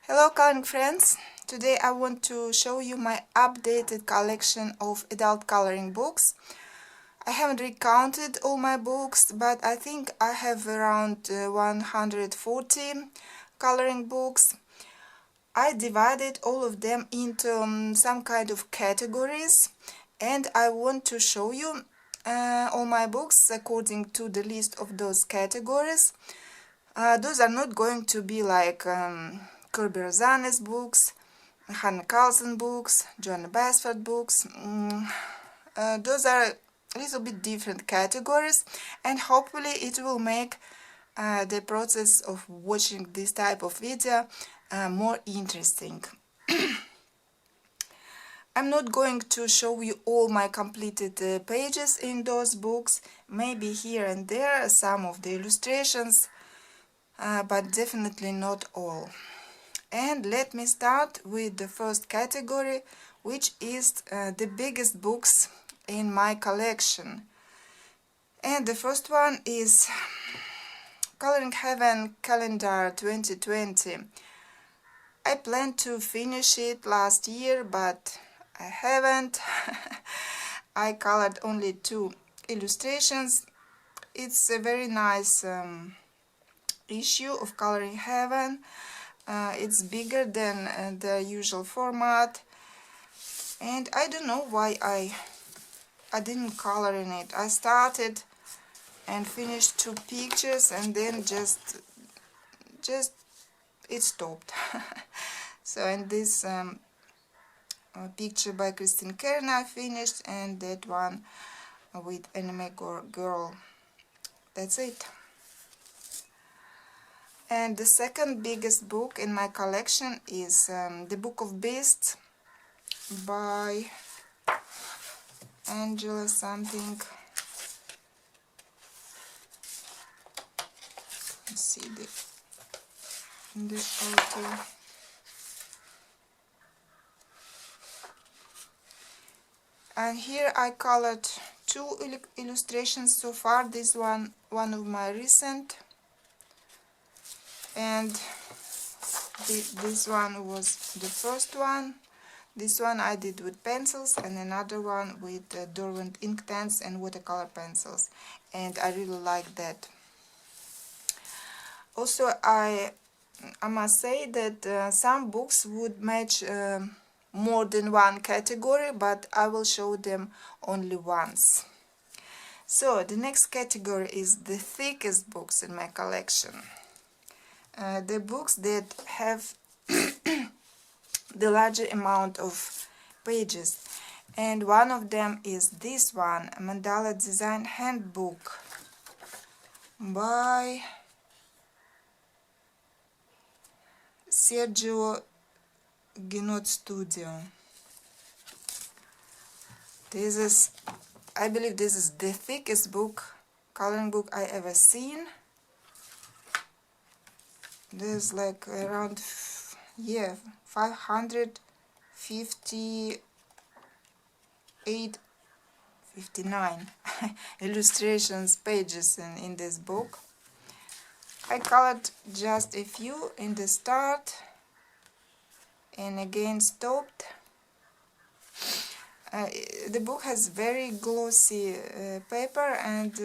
Hello coloring friends! Today I want to show you my updated collection of adult coloring books. I haven't recounted all my books, but I think I have around 140 coloring books. I divided all of them into some kind of categories, and I want to show you all my books according to the list of those categories. Those are not going to be like Kirby Rosanes books, Hannah Carlson books, Joanna Basford books. Those are a little bit different categories, and hopefully it will make the process of watching this type of video more interesting. I'm not going to show you all my completed pages in those books, maybe here and there some of the illustrations, but definitely not all. And let me start with the first category, which is the biggest books in my collection. And the first one is Coloring Heaven Calendar 2020. I planned to finish it last year, but I haven't. I colored only 2 illustrations. It's a very nice issue of Coloring Heaven. It's bigger than the usual format, and I don't know why I didn't color in it. I started and finished 2 pictures, and then just it stopped. So in this picture by Christina I finished, and that one with anime girl. That's it. And the second biggest book in my collection is The Book of Beasts by Angela something. Let's see the author. And here I colored 2 illustrations so far. This one of my recent, and this one was the first one. This one I did with pencils, and another one with Derwent ink pens and watercolor pencils, and I really like that. Also, I must say that some books would match more than one category, but I will show them only once. So the next category is the thickest books in my collection. The books that have the larger amount of pages, and one of them is this one, Mandala Design Handbook by Sergio Ginot Studio. This is, I believe this is the thickest coloring book I ever seen. There's like around 59 illustrations pages in this book. I colored just a few in the start and again stopped. The book has very glossy paper, and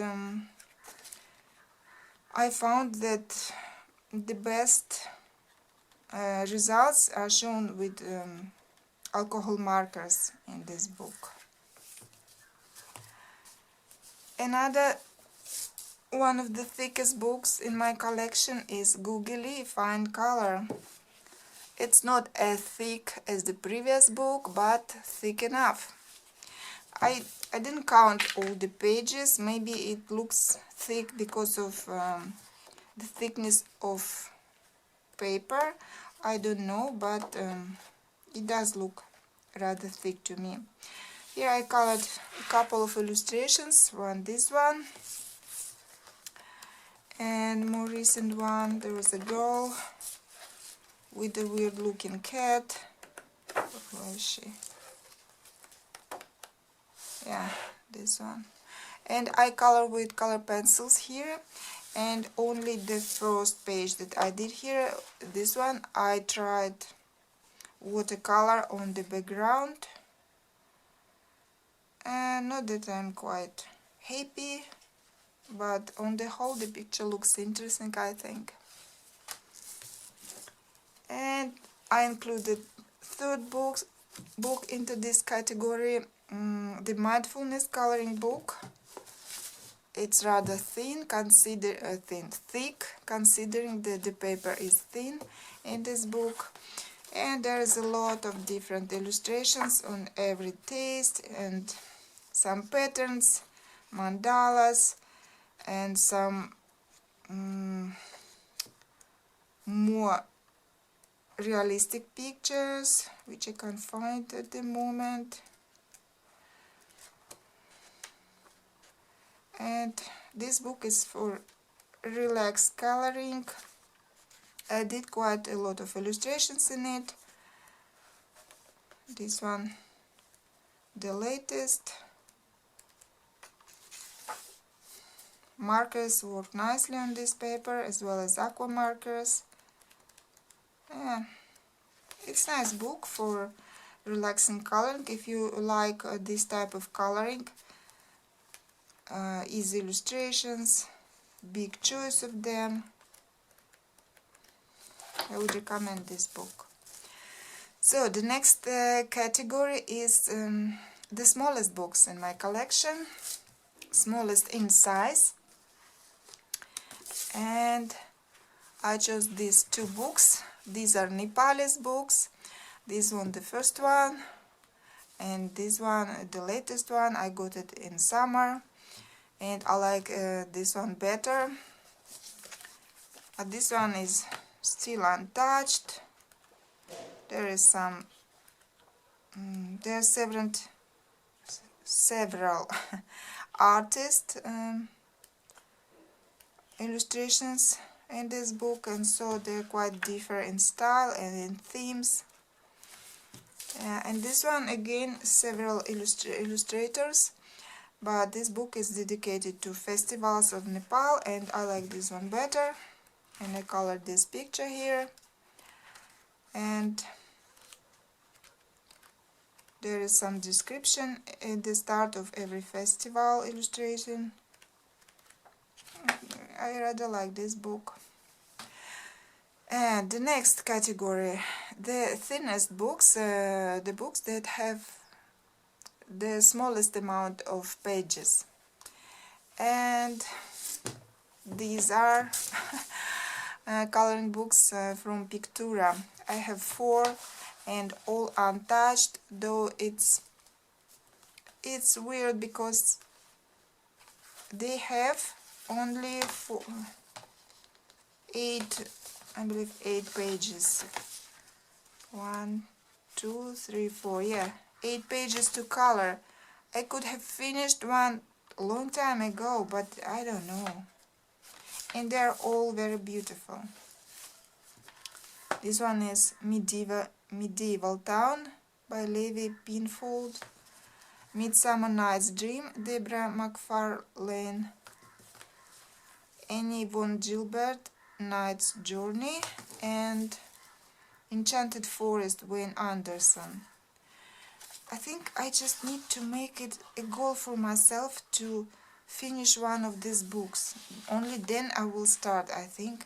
I found that the best results are shown with alcohol markers in this book. Another one of the thickest books in my collection is Googly Fine Color. It's not as thick as the previous book, but thick enough. I didn't count all the pages. Maybe it looks thick because of the thickness of paper. I don't know, but it does look rather thick to me. Here I colored a couple of illustrations. This one, and more recent one. There was a girl with a weird looking cat. Where is she? Yeah, this one. And I color with color pencils here. and only the first page that I did here, this one, I tried watercolor on the background, and not that I'm quite happy, but on the whole the picture looks interesting, I think. And I included third book into this category, the Mindfulness coloring book. It's rather thick, considering that the paper is thin in this book, and there is a lot of different illustrations on every taste, and some patterns, mandalas, and some more realistic pictures, which I can't find at the moment. And this book is for relaxed coloring. I did quite a lot of illustrations in it. This one, the latest. Markers work nicely on this paper, as well as aqua markers. Yeah, it's a nice book for relaxing coloring if you like this type of coloring. Easy illustrations, big choice of them. I would recommend this book. So the next category is the smallest books in my collection, smallest in size, and I chose these two books. These are Nepalese books. This one, the first one, and this one, the latest one. I got it in summer, and I like this one better. This one is still untouched. There is some there are several artist illustrations in this book, and so they're quite different in style and in themes. And this one, again, several illustrators, but this book is dedicated to festivals of Nepal, and I like this one better. And I colored this picture here, and there is some description at the start of every festival illustration. I rather like this book. And the next category, the thinnest books, the books that have the smallest amount of pages. And these are coloring books from Pictura. I have 4 and all untouched, though it's weird because they have only 8, I believe 8 pages. 1, 2, 3, 4, yeah, 8 pages to color. I could have finished one a long time ago, but I don't know. And they're all very beautiful. This one is Medieval Town by Levi Pinfold. Midsummer Night's Dream, Deborah McFarlane. Annie von Gilbert, Night's Journey, and Enchanted Forest, Wayne Anderson. I think I just need to make it a goal for myself to finish one of these books. Only then I will start, I think.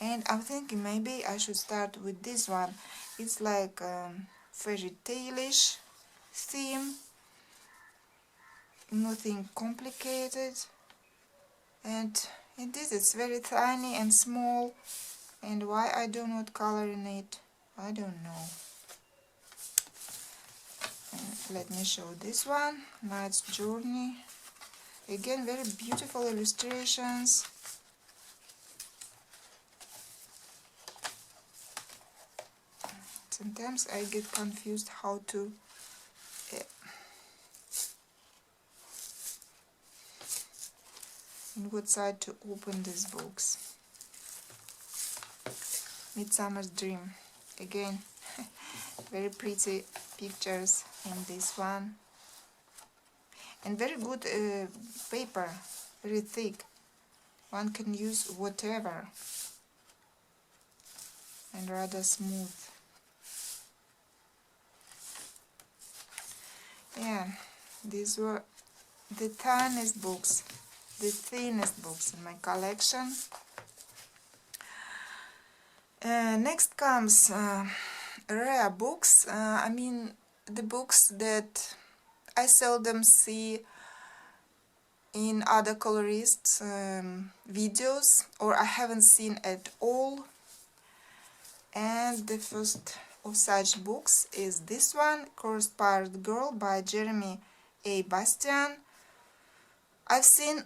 And I'm thinking maybe I should start with this one. It's like fairy tale-ish theme, nothing complicated, and in this it's very tiny and small, and why I do not color in it, I don't know. Let me show this one, Night's Journey. Again, very beautiful illustrations. Sometimes I get confused how to in what side to open these books. Midsummer's Dream. Again, very pretty pictures in this one. And very good paper, very thick. one can use whatever, and rather smooth. Yeah, these were the tiniest books, the thinnest books in my collection. Next comes rare books. I mean, the books that I seldom see in other colorists' videos, or I haven't seen at all. And the first of such books is this one, Cross-Pirate Girl by Jeremy A. Bastian. I've seen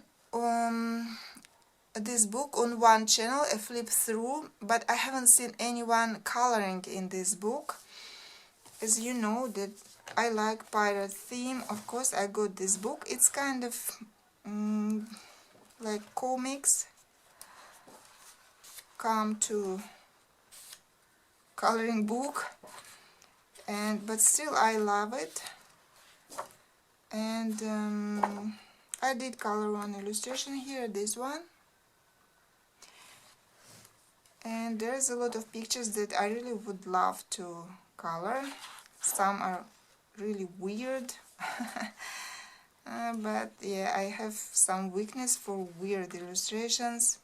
this book on one channel, a flip through, but I haven't seen anyone coloring in this book. As you know that I like pirate theme, of course I got this book. It's kind of like comics come to coloring book, but still I love it. And I did color one illustration here, this one. And there's a lot of pictures that I really would love to color. Some are really weird. But yeah, I have some weakness for weird illustrations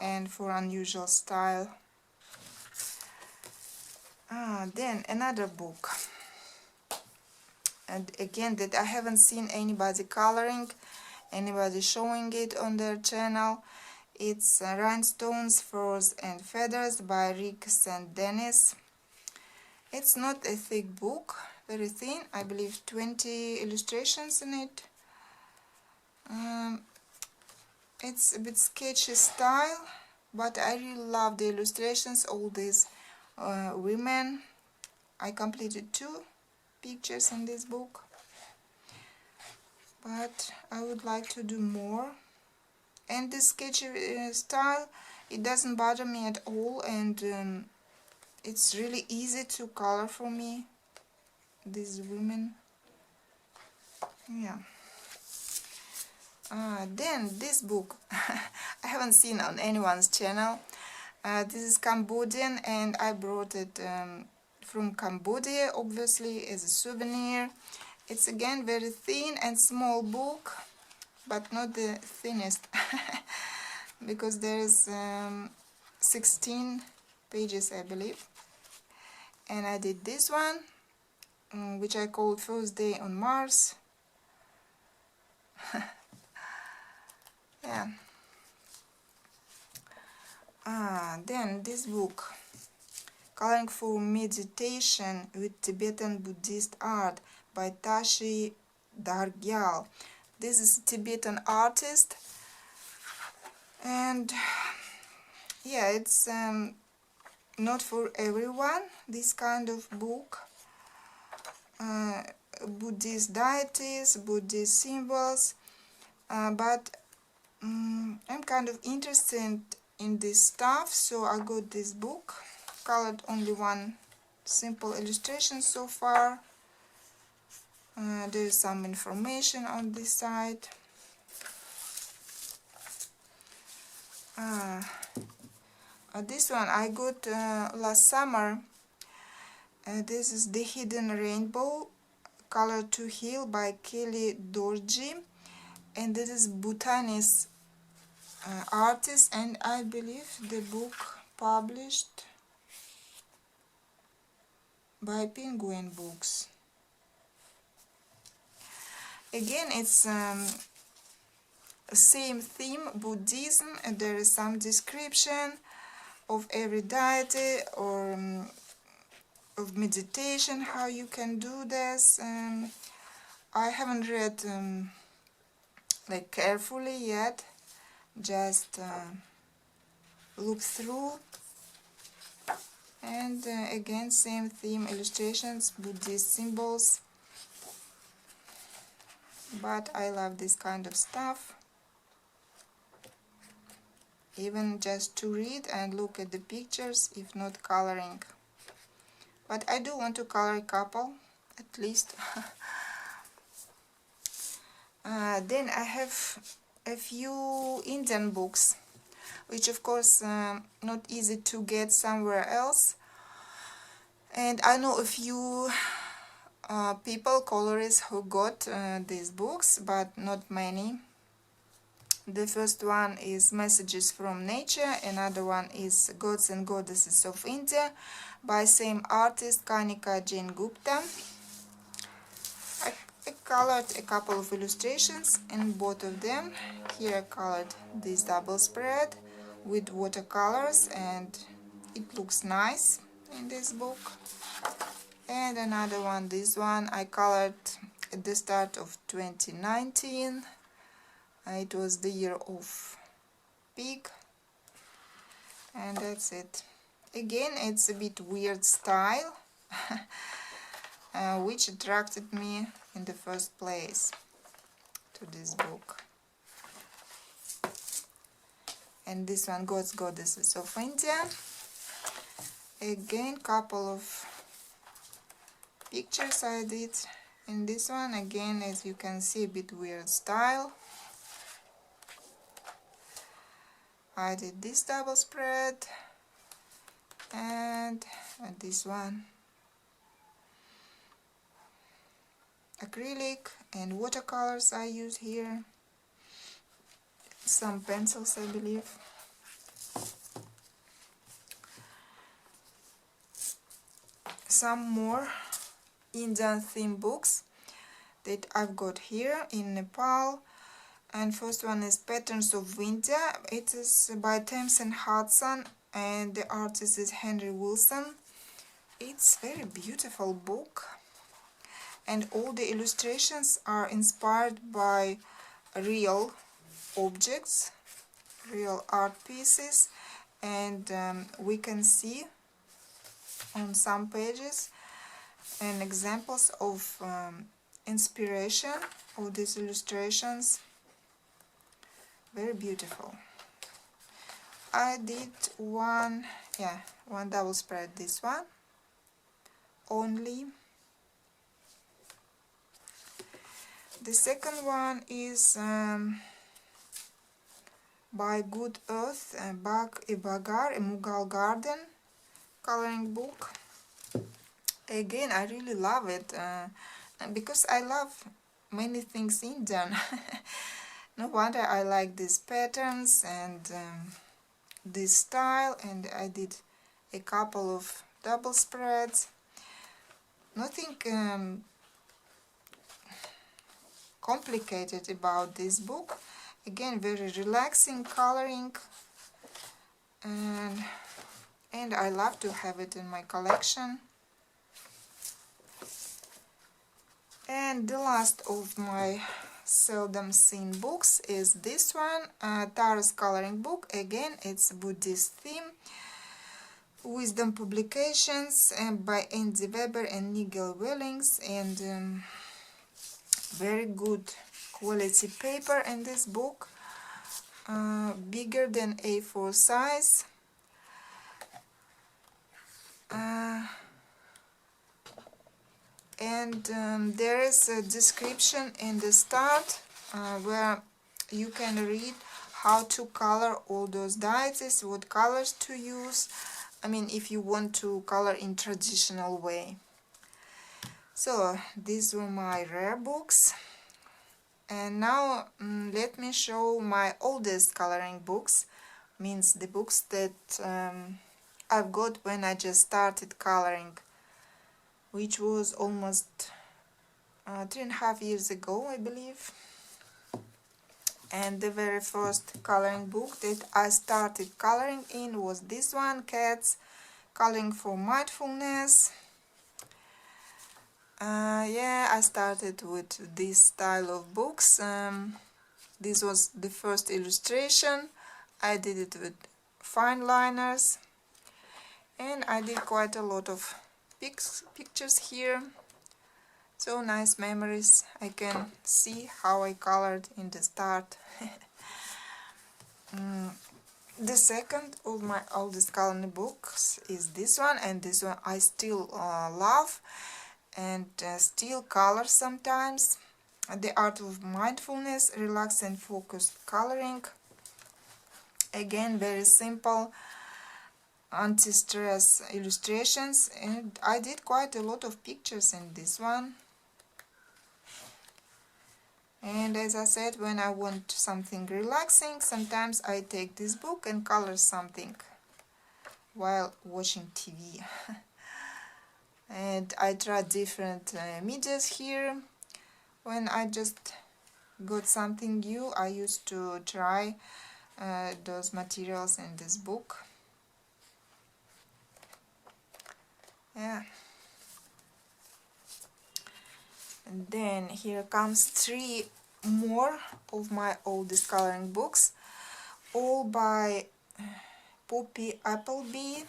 and for unusual style. Then another book, and again that I haven't seen anybody coloring, anybody showing it on their channel. It's Rhinestones, Furs and Feathers by Rick St. Denis. It's not a thick book, very thin, I believe 20 illustrations in it. It's a bit sketchy style, but I really love the illustrations, all these women. I completed 2 pictures in this book, but I would like to do more. And this sketchy style, it doesn't bother me at all, and it's really easy to color for me, these women. Yeah. Then this book I haven't seen on anyone's channel. This is Cambodian, and I brought it from Cambodia, obviously, as a souvenir. It's again very thin and small book, but not the thinnest, because there's 16 pages, I believe. And I did this one, which I called First Day on Mars. Yeah. Then this book, Coloring for Meditation with Tibetan Buddhist Art by Tashi Dargyal. This is a Tibetan artist, and yeah, it's not for everyone, this kind of book. Buddhist deities, Buddhist symbols, but I'm kind of interested in this stuff, so I got this book. Colored only one simple illustration so far. There is some information on this side. This one I got last summer. This is The Hidden Rainbow, Color to Heal by Kelly Dorji, and this is Bhutanese artist, and I believe the book published by Penguin Books. Again, it's same theme, Buddhism, and there is some description of every deity or of meditation, how you can do this. I haven't read like carefully yet, just look through. And again, same theme, illustrations, Buddhist symbols. But I love this kind of stuff, even just to read and look at the pictures, if not coloring. But I do want to color a couple, at least. Then I have a few Indian books, which of course not easy to get somewhere else. And I know a few people, colorists, who got these books, but not many. The first one is Messages from Nature, another one is Gods and Goddesses of India by same artist Kanika Jane Gupta. I colored a couple of illustrations in both of them. Here I colored this double spread with watercolors and it looks nice in this book. And another one, this one I colored at the start of 2019. It was the year of pig, and that's it. Again, it's a bit weird style, which attracted me in the first place to this book. And this one, Gods, Goddesses of India. Again, couple of pictures I did in this one. Again, as you can see, a bit weird style. I did this double spread and this one. Acrylic and watercolors I use here. Some pencils, I believe. Some more Indian theme books that I've got here in Nepal. And first one is Patterns of India. It is by Thames and Hudson and the artist is Henry Wilson. It's a very beautiful book and all the illustrations are inspired by real objects, real art pieces, and we can see on some pages and examples of inspiration of these illustrations. Very beautiful. I did one double spread, this one only. The second one is by Good Earth, Bag e Bagar, a Mughal Garden coloring book. Again, I really love it because I love many things Indian. No wonder I like these patterns and this style, and I did a couple of double spreads. Nothing complicated about this book. Again, very relaxing coloring, and I love to have it in my collection. And the last of my seldom seen books is this one, Taurus coloring book. Again, it's Buddhist theme. Wisdom Publications by Andy Weber and Nigel Wellings, and very good quality paper in this book, bigger than A4 size. And there is a description in the start where you can read how to color all those dies, what colors to use. I mean, if you want to color in traditional way. So these were my rare books, and now let me show my oldest coloring books, means the books that I've got when I just started coloring, which was almost 3.5 years ago, I believe. And the very first coloring book that I started coloring in was this one, Cats, Coloring for Mindfulness. Yeah, I started with this style of books. This was the first illustration. I did it with fine liners, and I did quite a lot of pictures here. So nice memories. I can see how I colored in the start. The second of my oldest coloring books is this one, and this one I still love and still color sometimes. The Art of Mindfulness, Relaxed and Focused Coloring. Again, very simple, anti-stress illustrations, and I did quite a lot of pictures in this one. And as I said, when I want something relaxing, sometimes I take this book and color something while watching TV. And I tried different medias here. When I just got something new, I used to try those materials in this book. Yeah. And then here comes 3 more of my oldest coloring books, all by Poppy Appleby.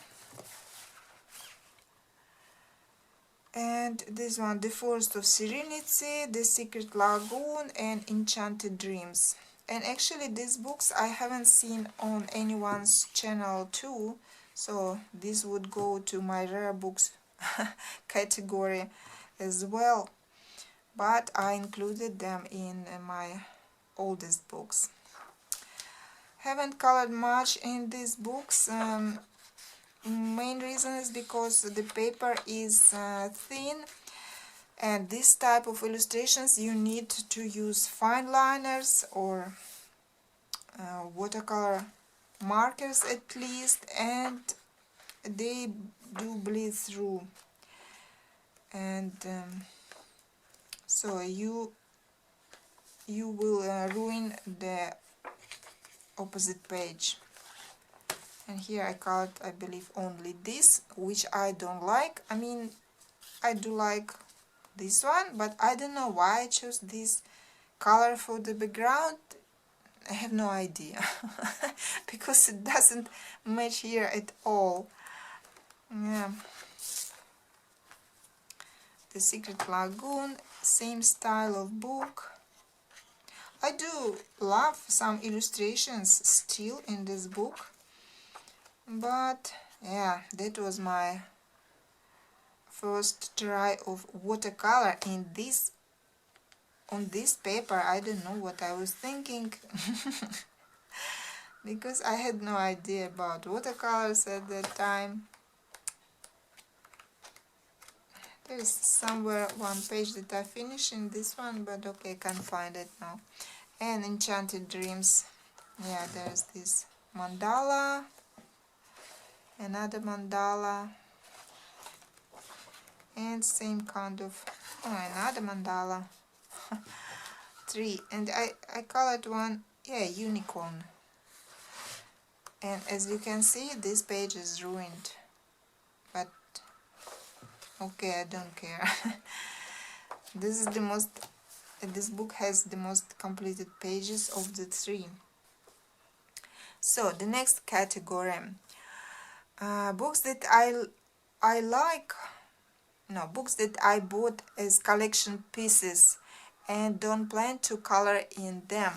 And this one, The Forest of Serenity, The Secret Lagoon, and Enchanted Dreams. And actually these books I haven't seen on anyone's channel too, so this would go to my rare books category as well. But I included them in my oldest books. Haven't colored much in these books. Main reason is because the paper is thin, and this type of illustrations you need to use fine liners or watercolor markers at least, and they do bleed through, and so you will ruin the opposite page. And here I colored, I believe, only this, which I don't like. I mean, I do like this one, but I don't know why I chose this color for the background. I have no idea because it doesn't match here at all. Yeah. The Secret Lagoon, same style of book. I do love some illustrations still in this book, but yeah, that was my first try of watercolor in this on this paper. I don't know what I was thinking because I had no idea about watercolors at that time. There is somewhere one page that I finished in this one, but okay, I can't find it now. And Enchanted Dreams. Yeah, there's this mandala, another mandala, and same kind of, another mandala. 3, and I colored one, yeah, unicorn. And as you can see, this page is ruined, but okay, I don't care. This is the most, this book has the most completed pages of the 3. So the next category, books that I like, no, books that I bought as collection pieces and don't plan to color in them.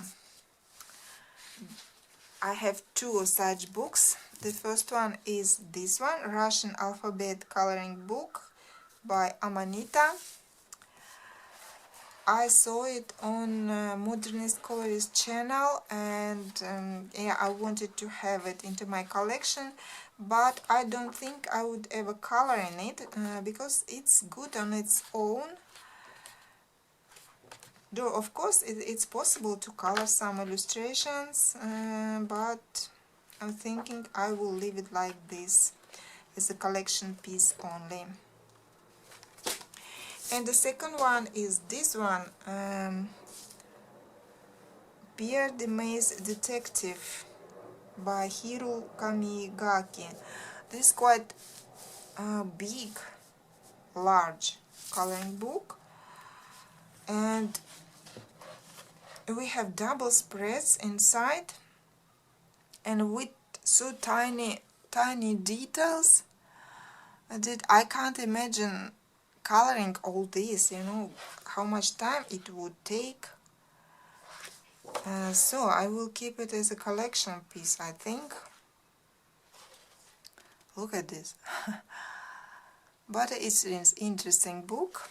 I have 2 such books. The first one is this one, Russian Alphabet Coloring Book by Amanita. I saw it on Modernist Colorist channel, and yeah, I wanted to have it into my collection, but I don't think I would ever color in it because it's good on its own. Though of course it's possible to color some illustrations, but I'm thinking I will leave it like this as a collection piece only. And the second one is this one, Pierre the Maze Detective by Hiro Kamigaki. This is quite big, large coloring book, and we have double spreads inside, and with so tiny details that I can't imagine coloring all this, you know, how much time it would take. So I will keep it as a collection piece, I think. Look at this. But it's an interesting book.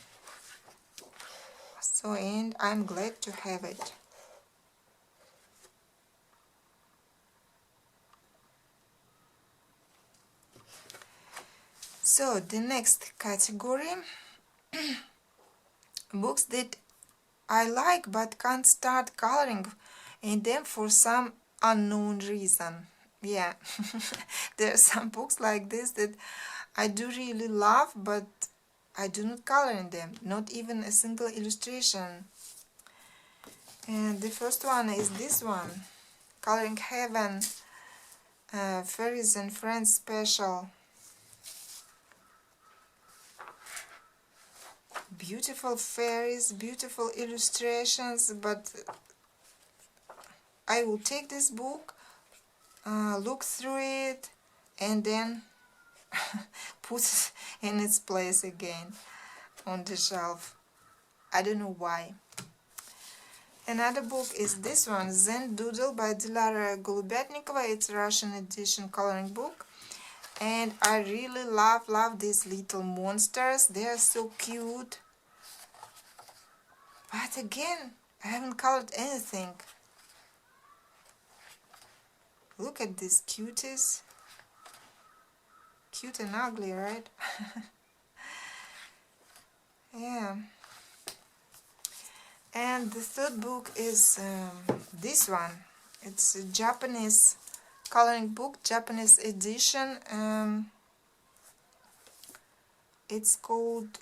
So, and I'm glad to have it. So the next category, books that I like but can't start coloring in them for some unknown reason. Yeah, there are some books like this that I do really love, but I do not color in them, not even a single illustration. And the first one is this one, Coloring Heaven, Fairies and Friends special. Beautiful fairies, beautiful illustrations, but I will take this book, look through it, and then put it in its place again on the shelf. I don't know why. Another book is this one, Zen Doodle by Dilara Golubятникова. It's a Russian edition coloring book. And I really love these little monsters. They are so cute. But again, I haven't colored anything. Look at these cuties. Cute and ugly, right? Yeah. And the third book is this one. It's a Japanese coloring book, Japanese edition. It's called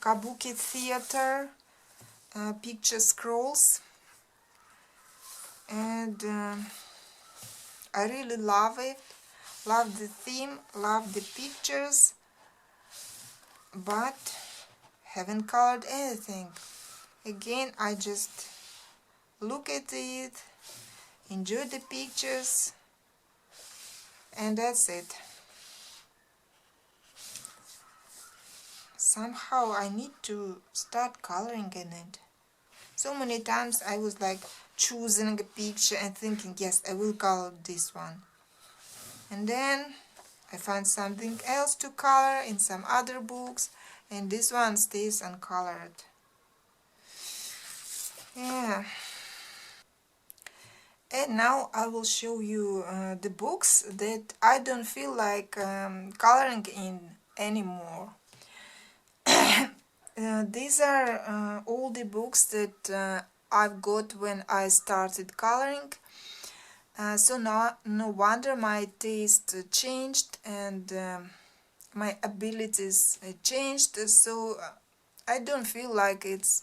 Kabuki Theater Picture Scrolls. And I really love it. Love the theme, love the pictures, but haven't colored anything. Again, I just look at it, enjoy the pictures, and that's it. Somehow I need to start coloring in it. So many times I was like choosing a picture and thinking, yes, I will color this one. And then I find something else to color in some other books, and this one stays uncolored. Yeah. And now I will show you the books that I don't feel like coloring in anymore. These are all the books that I've got when I started coloring. So now, no wonder my taste changed and my abilities changed. So I don't feel like it's,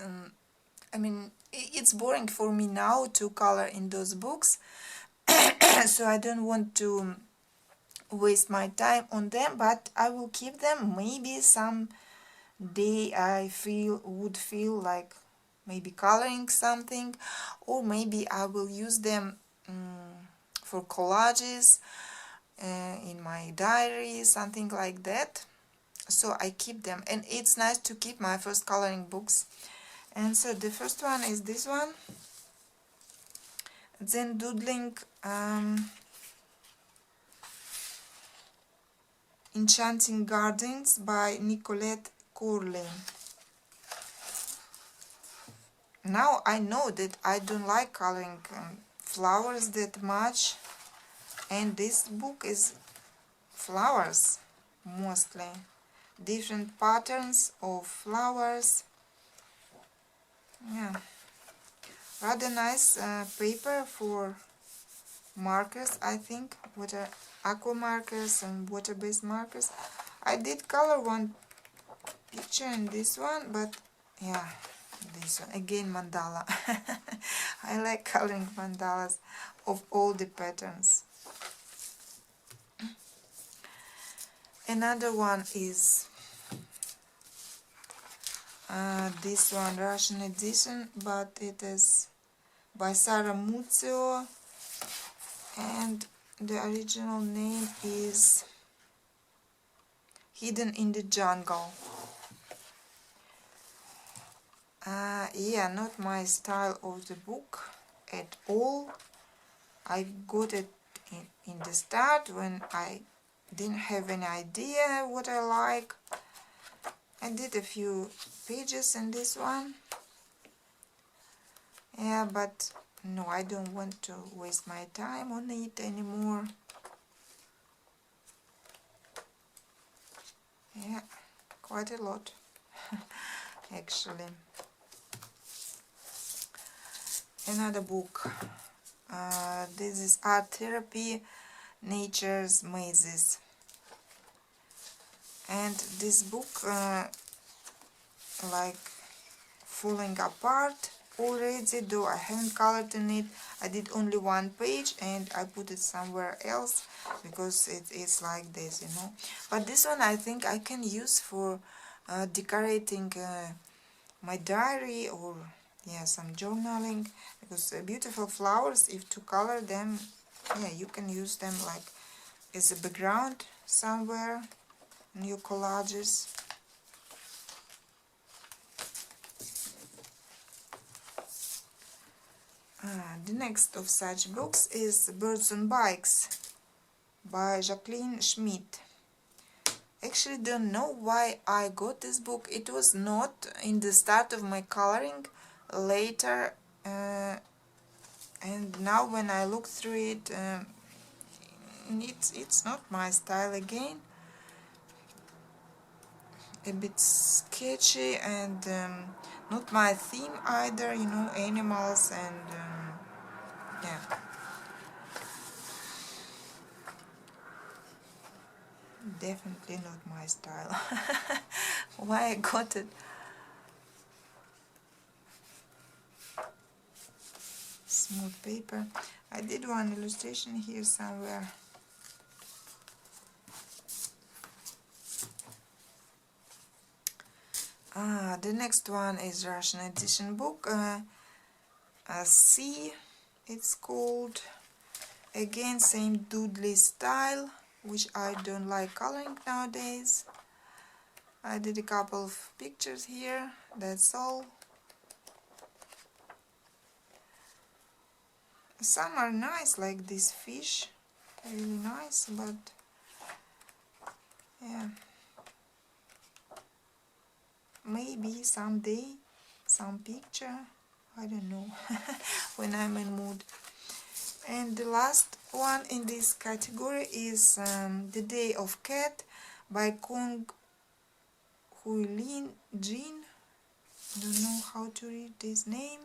I mean, it's boring for me now to color in those books. So I don't want to waste my time on them, but I will keep them. Maybe some day I would feel like maybe coloring something, or maybe I will use them for collages in my diary, something like that. So I keep them, and it's nice to keep my first coloring books. And so the first one is this one, Zen Doodling, Enchanting Gardens by Nicolette, Corley. Now I know that I don't like coloring flowers that much, and this book is flowers mostly, different patterns of flowers. Yeah, rather nice paper for markers, I think, aqua markers and water-based markers. I did color one picture in this one, but yeah, this one again, mandala. I like coloring mandalas of all the patterns. Another one is this one, Russian edition, but it is by Sarah Muzio, and the original name is Hidden in the Jungle. Yeah, not my style of the book at all. I got it in the start when I didn't have any idea what I like. I did a few pages in this one, Yeah, but no, I don't want to waste my time on it anymore. Yeah, quite a lot actually. Another book. This is Art Therapy, Nature's Mazes. And this book like falling apart already, though I haven't colored in it. I did only one page and I put it somewhere else because it's like this, you know. But this one I think I can use for decorating my diary, or yeah, some journaling, because beautiful flowers, if to color them, yeah, you can use them like as a background somewhere in your collages. The next of such books is Birds on Bikes by Jacqueline Schmidt. Actually don't know why I got this book. It was not in the start of my coloring, later, and now when I look through it, it's not my style again. A bit sketchy and not my theme either, you know, animals and yeah. Definitely not my style. Why I got it? Smooth paper. I did one illustration here somewhere. The next one is Russian edition book. C, it's called. Again, same doodly style, which I don't like coloring nowadays. I did a couple of pictures here, that's all. Some are nice, like this fish, really nice, but yeah, maybe someday some picture, I don't know, when I'm in mood. And the last one in this category is The Day of Cat by Kong Huilin Jin. Don't know how to read this name.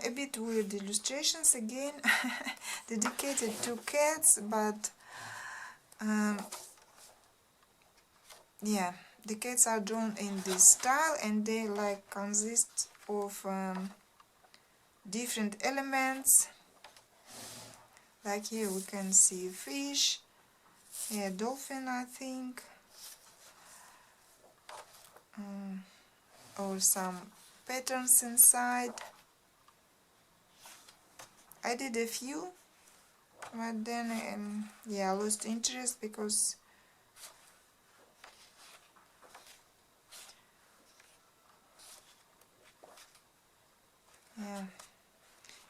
A bit weird illustrations again, dedicated to cats, but yeah, the cats are drawn in this style and they like consist of different elements. Like here we can see fish, yeah, dolphin I think, or some patterns inside. I did a few, but then yeah, I lost interest because yeah,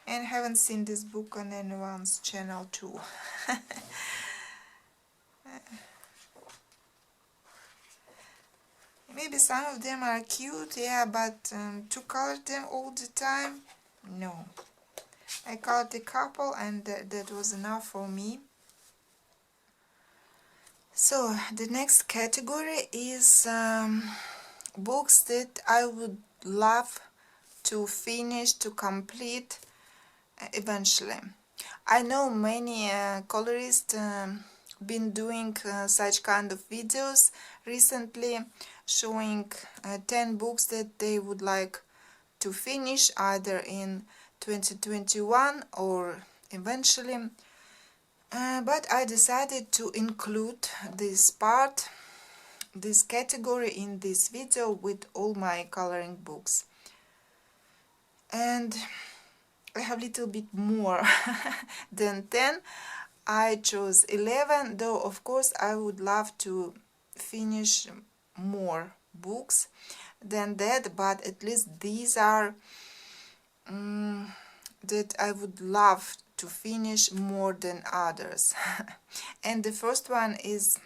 and haven't seen this book on anyone's channel too. Maybe some of them are cute, yeah, but to color them all the time, no. I colored a couple and that was enough for me. So the next category is books that I would love to finish, to complete eventually. I know many colorists been doing such kind of videos recently, showing 10 books that they would like to finish either in 2021 or eventually, but I decided to include this part, this category in this video with all my coloring books. And I have a little bit more than 10. I chose 11, though of course I would love to finish more books than that, but at least these are that I would love to finish more than others. And the first one is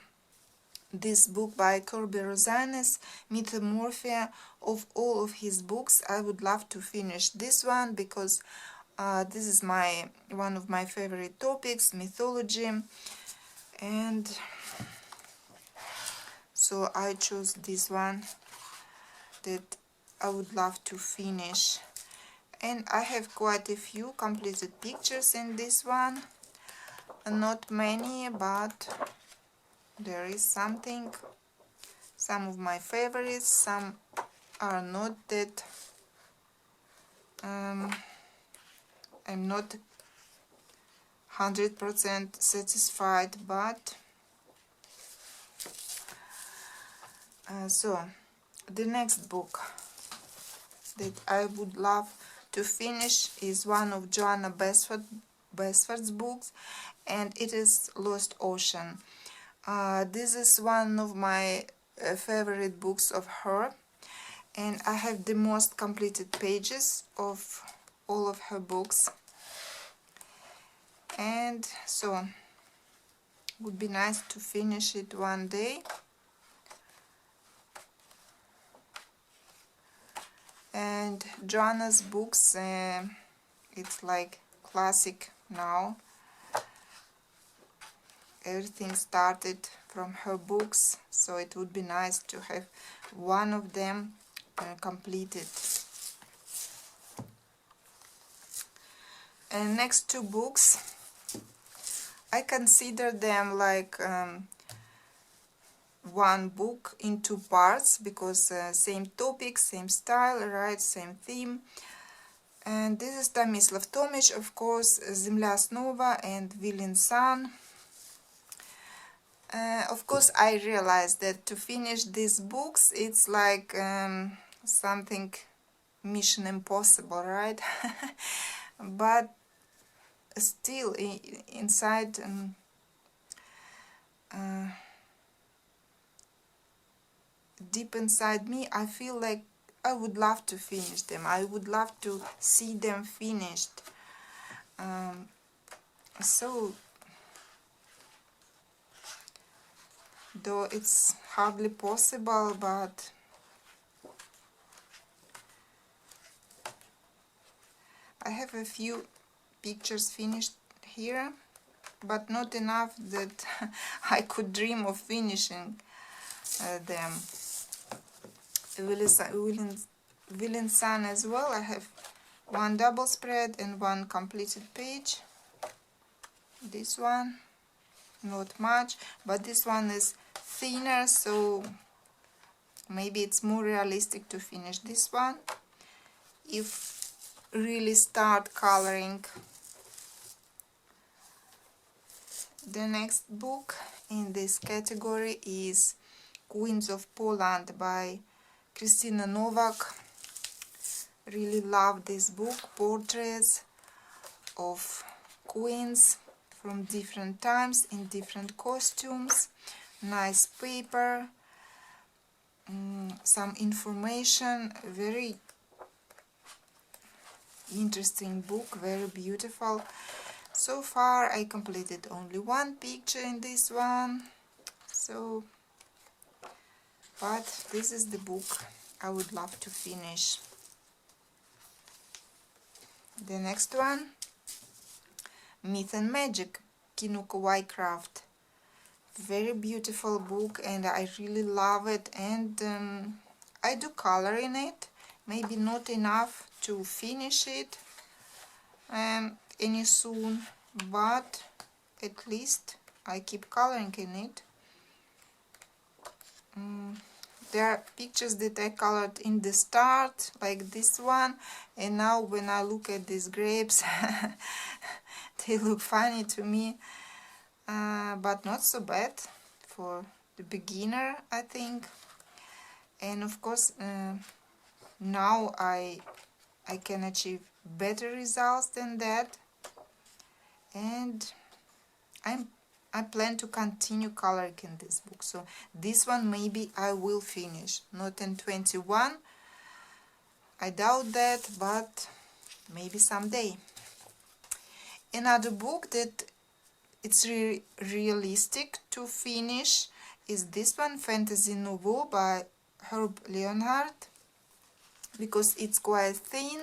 this book by Corby Rosanes, Metamorphosis. Of all of his books, I would love to finish this one because this is one of my favorite topics, mythology, and so I chose this one that I would love to finish. And I have quite a few completed pictures in this one, not many, but there is something, some of my favorites, some are not that I'm not 100% satisfied, but so the next book that I would love to finish is one of Joanna Basford's books, and it is Lost Ocean. This is one of my favorite books of her, and I have the most completed pages of all of her books, and so would be nice to finish it one day. And Joanna's books, it's like classic now. Everything started from her books, so it would be nice to have one of them completed. And next two books, I consider them like one book in two parts, because same topic, same style, right, same theme. And this is Tomislav Tomic, of course, Zemlya Snova and Vilin Sun. Of course, I realized that to finish these books, it's like something mission impossible, right? But still, inside, deep inside me, I feel like I would love to finish them. I would love to see them finished. So, though it's hardly possible, but I have a few pictures finished here, but not enough that I could dream of finishing them. Vilin Sun as well, I have one double spread and one completed page. This one, not much, but this one is thinner, so maybe it's more realistic to finish this one if really start coloring. The next book in this category is Queens of Poland by Christina Novak. Really love this book. Portraits of queens from different times in different costumes. Nice paper, some information. Very interesting book, very beautiful. So far I completed only one picture in this one, so but this is the book I would love to finish. The next one, Myth and Magic, Kinuko Wycraft. Very beautiful book, and I really love it, and I do color in it, maybe not enough to finish it any soon, but at least I keep coloring in it. There are pictures that I colored in the start, like this one, and now when I look at these grapes they look funny to me, but not so bad for the beginner, I think. And of course now I can achieve better results than that, and I plan to continue coloring in this book. So this one maybe I will finish, not in 21, I doubt that, but maybe someday. Another book that it's really realistic to finish is this one, Fantasy Novel by Herb Leonhardt, because it's quite thin,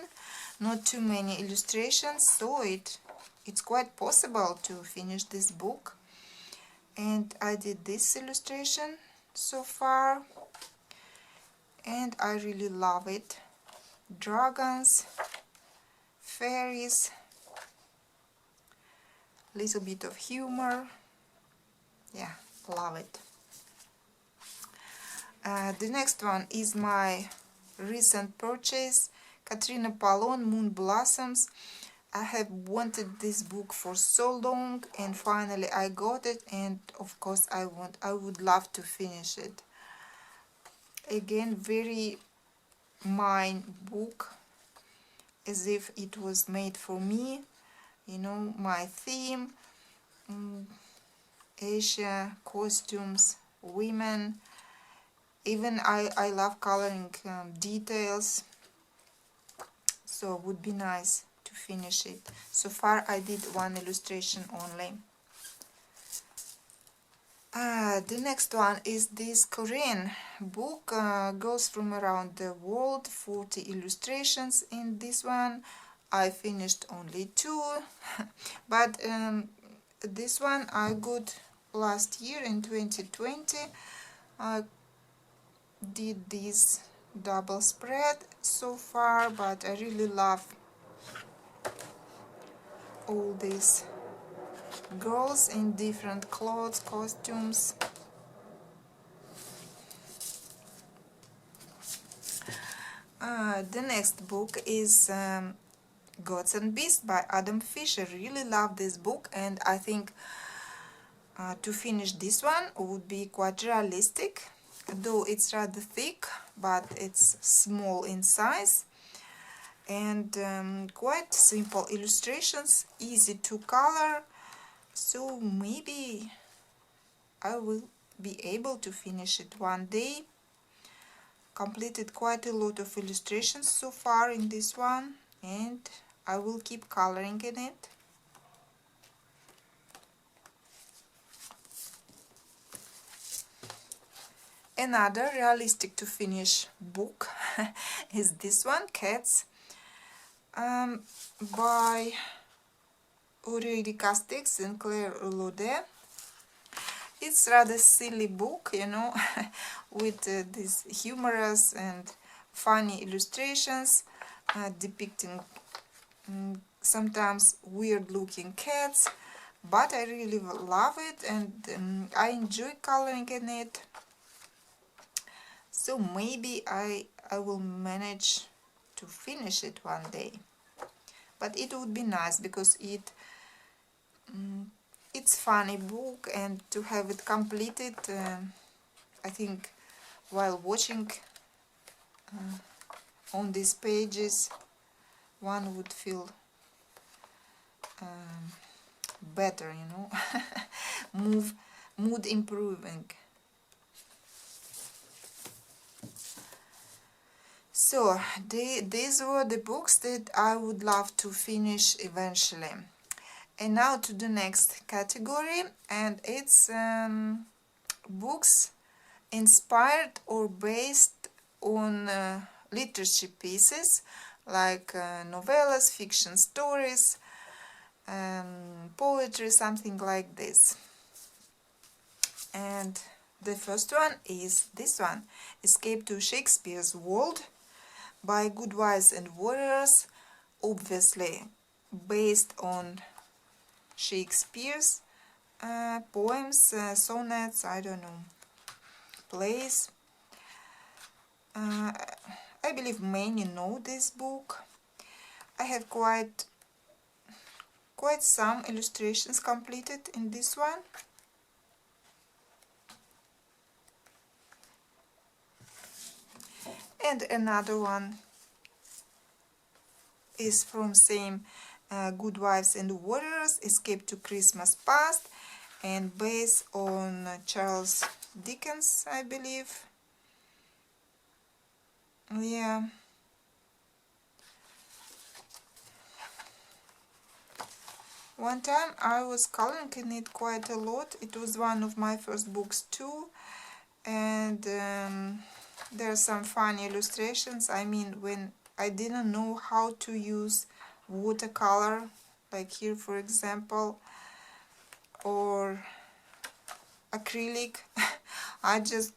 not too many illustrations, so it's quite possible to finish this book. And I did this illustration so far, and I really love it. Dragons, fairies, little bit of humor. Yeah, love it. The next one is my recent purchase, Katrina Pallone, Moon Blossoms. I have wanted this book for so long, and finally I got it, and of course I would love to finish it. Again, very mine book, as if it was made for me, you know, my theme, Asia, costumes, women. Even I love coloring details, so it would be nice to finish it. So far I did one illustration only. The next one is this Korean book, Girls from Around the World, 40 illustrations in this one. I finished only 2, but this one I got last year in 2020. I did this double spread so far, but I really love all these girls in different clothes, costumes. The next book is Gods and Beasts by Adam Fisher. Really love this book, and I think to finish this one would be quite realistic, though it's rather thick, but it's small in size, and quite simple illustrations, easy to color, so maybe I will be able to finish it one day. Completed quite a lot of illustrations so far in this one, and I will keep coloring in it. Another realistic to finish book is this one, Cats, by Aurélie Castex and Claire Laudet. It's rather silly book, you know, with these humorous and funny illustrations depicting sometimes weird looking cats, but I really love it, and I enjoy coloring in it. So maybe I will manage to finish it one day. But it would be nice, because it's funny book, and to have it completed, I think while watching on these pages, one would feel better, you know, mood improving. So these were the books that I would love to finish eventually. And now to the next category, and it's books inspired or based on literature pieces, like novellas, fiction stories, poetry, something like this. And the first one is this one, Escape to Shakespeare's World by Good Wives and Warriors, obviously based on Shakespeare's poems, sonnets, I don't know, plays. I believe many know this book. I have quite some illustrations completed in this one. And another one is from same Good Wives and Warriors, Escape to Christmas Past, and based on Charles Dickens, I believe. Yeah. One time I was coloring in it quite a lot. It was one of my first books too, and there are some funny illustrations. I mean, when I didn't know how to use watercolor, like here for example, or acrylic, I just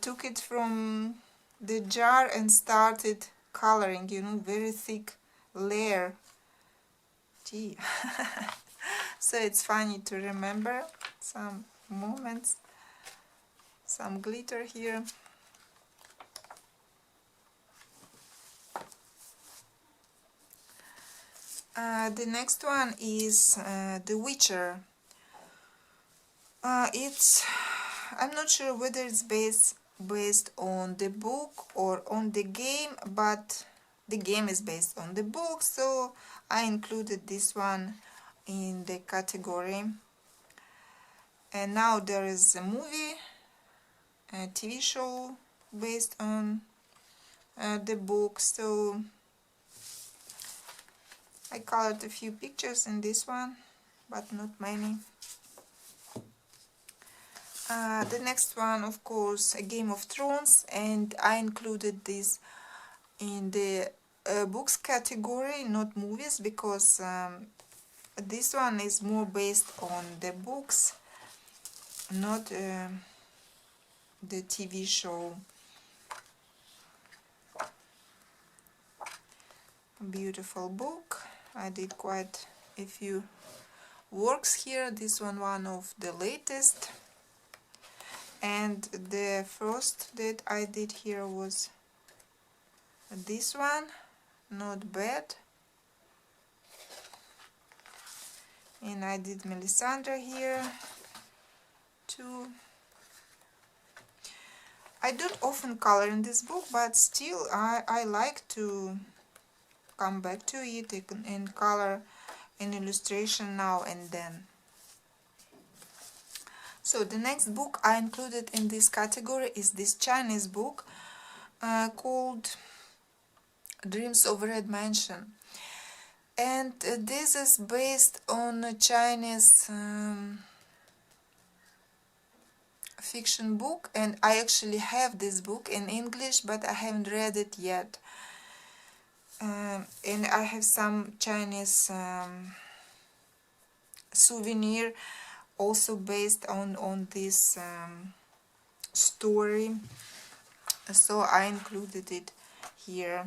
took it from the jar and started coloring, you know, very thick layer. Gee. So it's funny to remember some moments. Some glitter here. The next one is The Witcher. I'm not sure whether it's based on the book or on the game, but the game is based on the book, so I included this one in the category. And now there is a movie, a TV show based on the book, so I colored a few pictures in this one, but not many. The next one, of course, a Game of Thrones, and I included this in the books category, not movies, because this one is more based on the books, not the TV show. Beautiful book. I did quite a few works here. This one of the latest, and the first that I did here was this one, not bad. And I did Melisandre here too. I don't often color in this book, but still I like to come back to it and color an illustration now and then. So the next book I included in this category is this Chinese book called Dreams of Red Mansion. And this is based on a Chinese fiction book, and I actually have this book in English, but I haven't read it yet. And I have some Chinese souvenir also based on this story, so I included it here.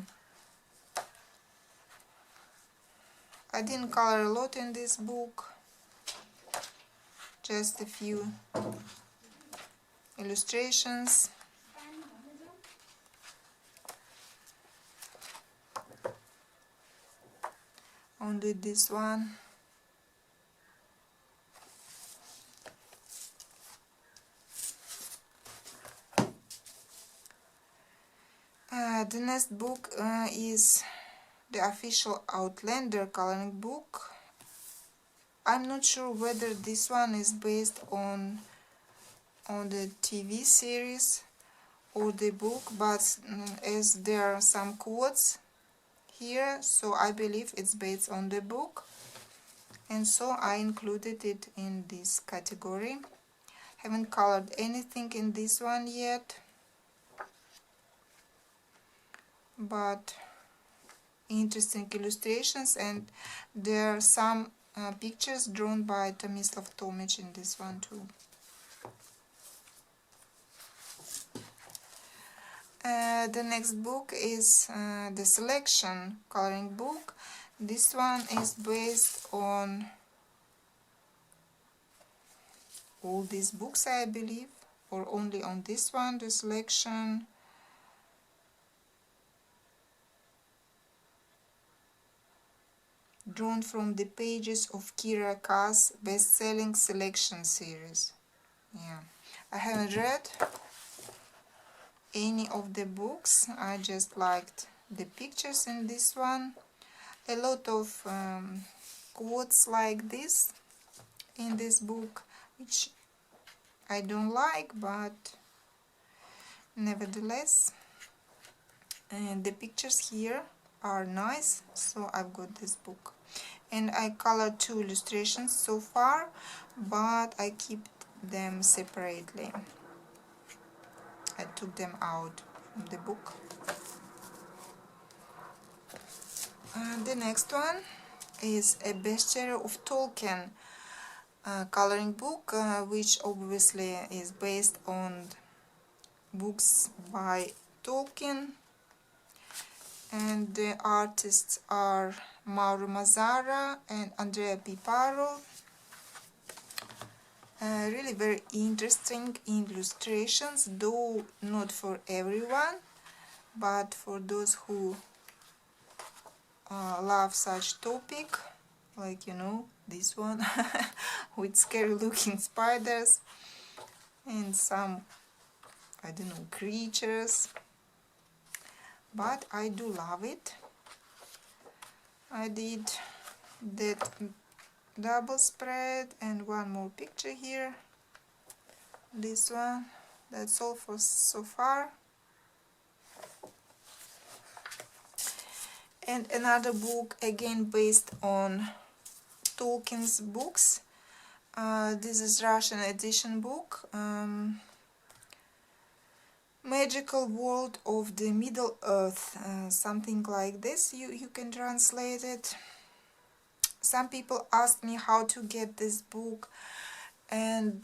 I didn't color a lot in this book, just a few illustrations. Only this one. The next book is the official Outlander coloring book. I'm not sure whether this one is based on the TV series or the book, but as there are some quotes here, so I believe it's based on the book, and so I included it in this category. Haven't colored anything in this one yet, but interesting illustrations, and there are some pictures drawn by Tomislav Tomic in this one too. The next book is the Selection coloring book. This one is based on all these books, I believe, or only on this one, the Selection. Drawn from the pages of Kira Ka's best-selling Selection series. Yeah, I haven't read any of the books, I just liked the pictures in this one. A lot of quotes like this in this book, which I don't like, but nevertheless, and the pictures here are nice, so I've got this book. and I colored 2 illustrations so far, but I keep them separately. I took them out from the book. The next one is a Bestiary of Tolkien coloring book, which obviously is based on books by Tolkien, and the artists are Mauro Mazzara and Andrea Piparo. Really very interesting illustrations, though not for everyone, but for those who love such topic, like, you know, this one with scary looking spiders and some, I don't know, creatures, but I do love it. I did that double spread and one more picture here, this one. That's all for so far. And another book, again based on Tolkien's books. This is Russian edition book, Magical World of the Middle Earth, something like this, you can translate it. Some people asked me how to get this book, and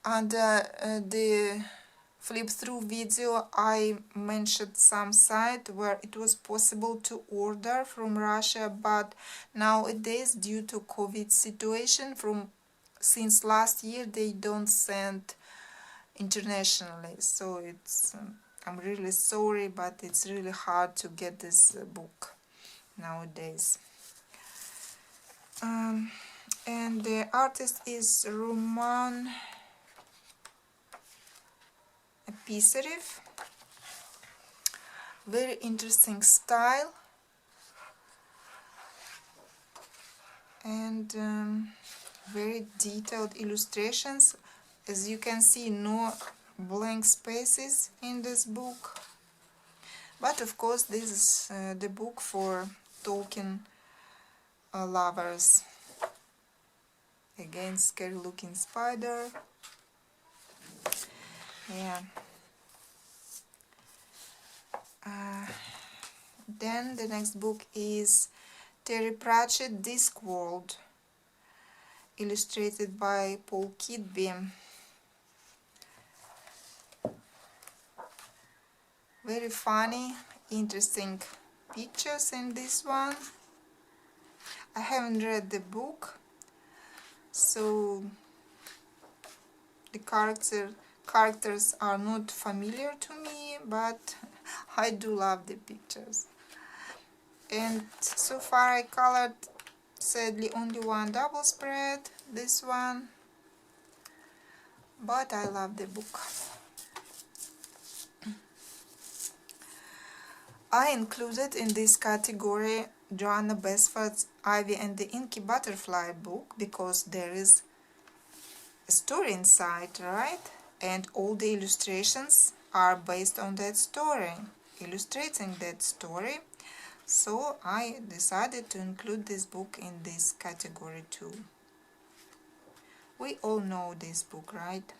under the flip through video I mentioned some site where it was possible to order from Russia, but nowadays, due to COVID situation, since last year they don't send internationally, so it's I'm really sorry, but it's really hard to get this book nowadays. And the artist is Roman Pisarev. Very interesting style, and very detailed illustrations. As you can see, no blank spaces in this book, but of course this is the book for Tolkien lovers. Again, scary looking spider. Yeah. Then the next book is Terry Pratchett, Discworld, illustrated by Paul Kidby. Very funny, interesting pictures in this one. I haven't read the book, so the characters are not familiar to me, but I do love the pictures. And so far I colored, sadly, only one double spread, this one, but I love the book. I included in this category Joanna Basford's Ivy and the Inky Butterfly book, because there is a story inside, right? And all the illustrations are based on that story, illustrating that story. So I decided to include this book in this category too. We all know this book, right?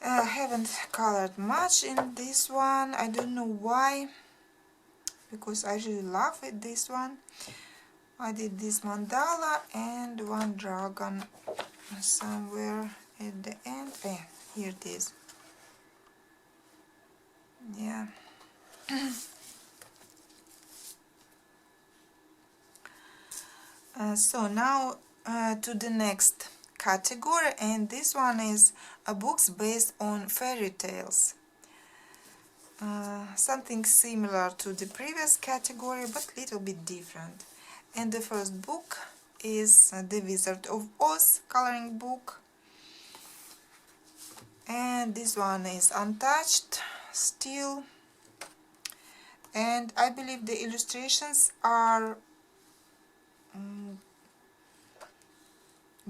I haven't colored much in this one. I don't know why, because I really love it, this one. I did this mandala and one dragon somewhere at the end. Here it is. Yeah. So now to the next category, and this one is books based on fairy tales. Something similar to the previous category, but a little bit different. And the first book is The Wizard of Oz coloring book, and this one is untouched still, and I believe the illustrations are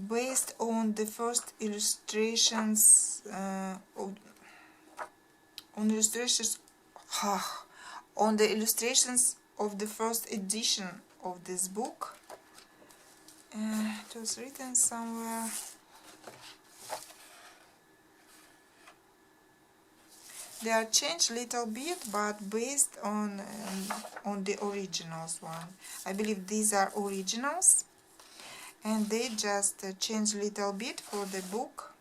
based on the first illustrations on the illustrations of the first edition of this book. It was written somewhere. They are changed little bit, but based on the originals one. I believe these are originals, and they just changed little bit for the book.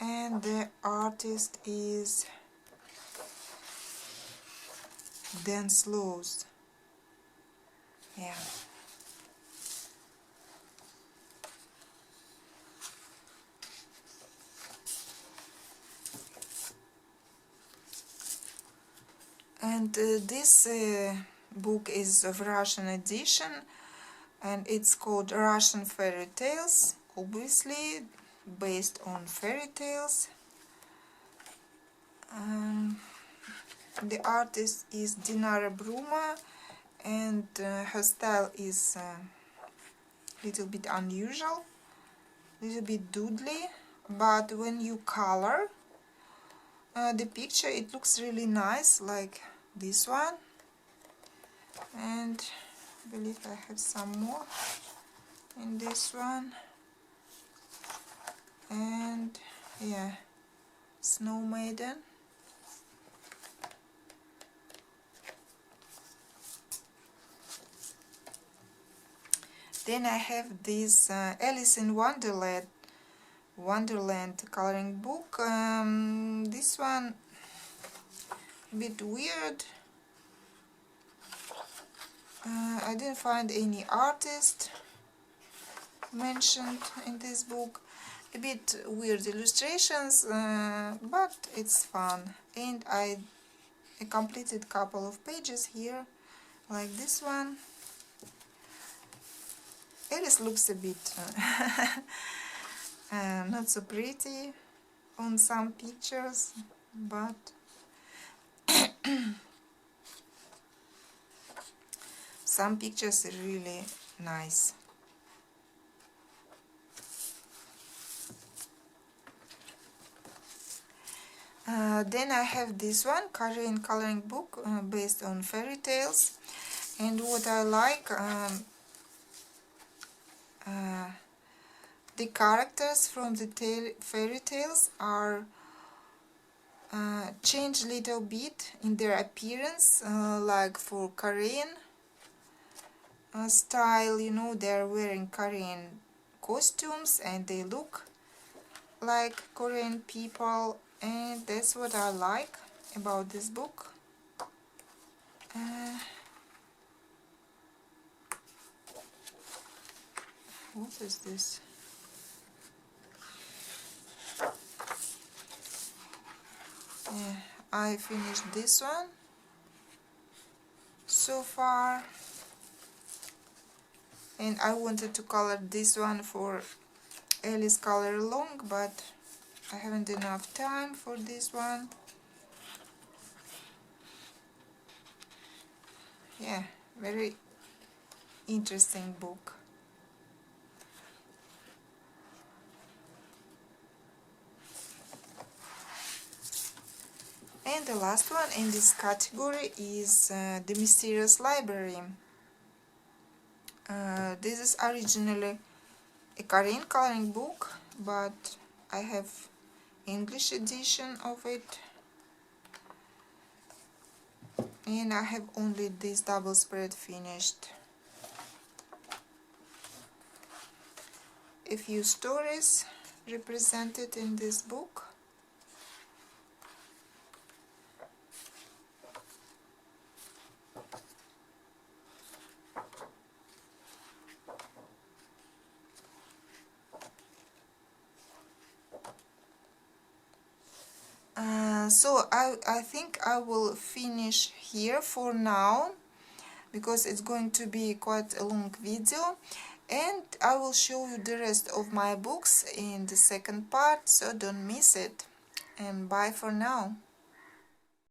And the artist is Dan Slows. Yeah. And this book is of Russian edition, and it's called Russian Fairy Tales, obviously based on fairy tales. The artist is Dinara Bruma, and her style is a little bit unusual, a little bit doodly, but when you color the picture, it looks really nice, like this one. And I believe I have some more in this one. And yeah, Snow Maiden. Then I have this Alice in Wonderland coloring book. This one a bit weird. I didn't find any artist mentioned in this book. A bit weird illustrations, but it's fun. And I completed a couple of pages here, like this one. Alice looks a bit not so pretty on some pictures, but some pictures are really nice. Then I have this one, Korean coloring book based on fairy tales. And what I like, the characters from the fairy tales are changed a little bit in their appearance, like for Korean style, you know, they're wearing Korean costumes and they look like Korean people, and that's what I like about this book. What is this? Yeah, I finished this one so far, and I wanted to color this one for Alice Color Along, but I haven't enough time for this one. Yeah, very interesting book. And the last one in this category is The Mysterious Library. This is originally a Korean coloring book, but I have English edition of it, and I have only this double spread finished. A few stories represented in this book. So I think I will finish here for now, because it's going to be quite a long video, and I will show you the rest of my books in the second part, so don't miss it. And bye for now.